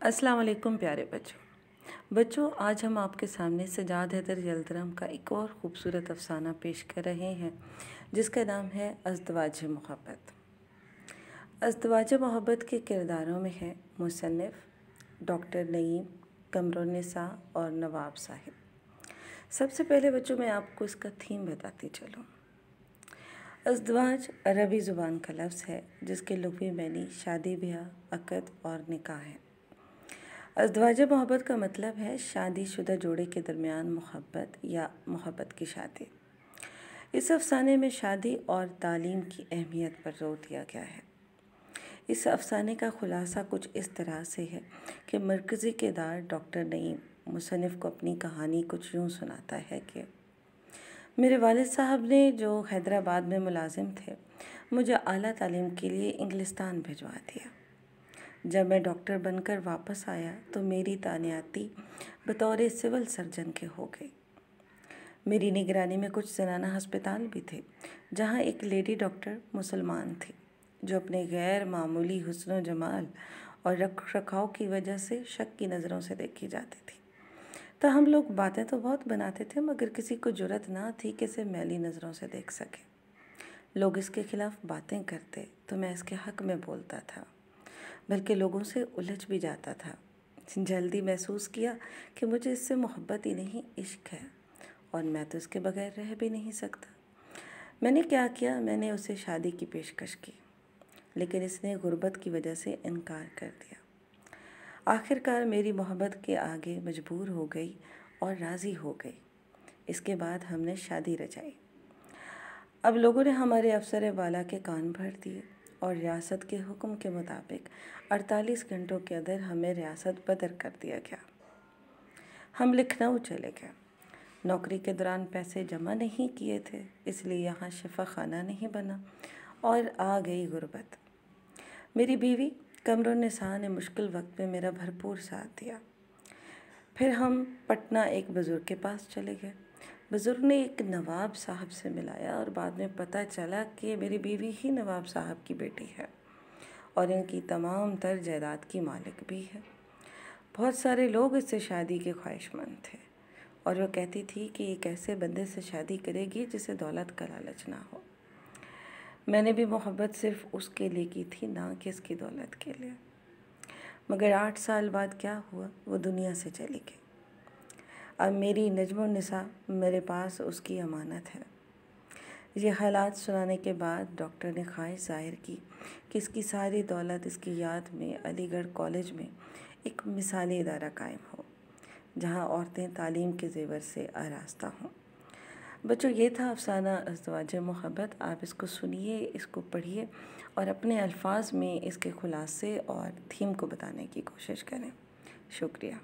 अस्सलाम वालेकुम प्यारे बच्चों, आज हम आपके सामने सजाद हैदर यल्दरम का एक और ख़ूबसूरत अफ़साना पेश कर रहे हैं जिसका नाम है अज़दवाज मोहब्बत। अज़दवाज मोहब्बत के किरदारों में है मुसन्निफ़ डॉक्टर नईम, कमरुन्निसा और नवाब साहिब। सबसे पहले बच्चों मैं आपको इसका थीम बताती चलूँ। अज़दवाज अरबी ज़ुबान का लफ्ज़ है जिसके लुग़वी मानी शादी, ब्याह, अक़द और निकाह है। अज़दवाज मोहब्बत का मतलब है शादीशुदा जोड़े के दरमियान मोहब्बत या मोहब्बत की शादी। इस अफ़साने में शादी और तालीम की अहमियत पर जोर दिया गया है। इस अफ़साने का ख़ुलासा कुछ इस तरह से है कि मरकज़ी किरदार डॉक्टर नईम मुसन्निफ़ को अपनी कहानी कुछ यूँ सुनाता है कि मेरे वालिद साहब ने जो हैदराबाद में मुलाजिम थे, मुझे आला तालीम के लिए इंग्लिस्तान भिजवा दिया। जब मैं डॉक्टर बनकर वापस आया तो मेरी तानीयाती बतौर सिविल सर्जन के हो गई। मेरी निगरानी में कुछ ज़नाना हस्पताल भी थे जहां एक लेडी डॉक्टर मुसलमान थी जो अपने गैर मामूली हुस्न जमाल और रख रखाव की वजह से शक की नज़रों से देखी जाती थी। तो हम लोग बातें तो बहुत बनाते थे मगर किसी को जुर्रत ना थी कि इसे मैली नज़रों से देख सके। लोग इसके ख़िलाफ़ बातें करते तो मैं इसके हक़ में बोलता था, बल्कि लोगों से उलझ भी जाता था। जल्दी महसूस किया कि मुझे इससे मोहब्बत ही नहीं इश्क है और मैं तो इसके बगैर रह भी नहीं सकता। मैंने क्या किया, मैंने उसे शादी की पेशकश की, लेकिन इसने गुर्बत की वजह से इनकार कर दिया। आखिरकार मेरी मोहब्बत के आगे मजबूर हो गई और राज़ी हो गई। इसके बाद हमने शादी रचाई। अब लोगों ने हमारे अफसर वाला के कान भर दिए और रियासत के हुक्म के मुताबिक 48 घंटों के अंदर हमें रियासत बदर कर दिया गया। हम लखनऊ चले गए। नौकरी के दौरान पैसे जमा नहीं किए थे, इसलिए यहाँ शिफा खाना नहीं बना और आ गई गुर्बत। मेरी बीवी कमरुन्निसा ने मुश्किल वक्त में मेरा भरपूर साथ दिया। फिर हम पटना एक बुज़ुर्ग के पास चले गए। बुज़ुर्ग ने एक नवाब साहब से मिलाया और बाद में पता चला कि मेरी बीवी ही नवाब साहब की बेटी है और इनकी तमाम तर जायदाद की मालिक भी है। बहुत सारे लोग इससे शादी के ख्वाहिशमंद थे और वह कहती थी कि एक ऐसे बंदे से शादी करेगी जिसे दौलत का लालच ना हो। मैंने भी मोहब्बत सिर्फ उसके लिए की थी, ना कि इसकी दौलत के लिए। मगर 8 साल बाद क्या हुआ, वो दुनिया से चली गई। अब मेरी नजमुन्निसा मेरे पास उसकी अमानत है। ये हालात सुनाने के बाद डॉक्टर ने ख्वाहिश ज़ाहिर की कि इसकी सारी दौलत इसकी याद में अलीगढ़ कॉलेज में एक मिसाली इदारा कायम हो जहाँ औरतें तालीम के ज़ेवर से आरास्ता हों। बच्चों, ये था अफ़साना अज़दवाज मोहब्बत। आप इसको सुनिए, इसको पढ़िए और अपने अल्फाज में इसके ख़ुलासे और थीम को बताने की कोशिश करें। शुक्रिया।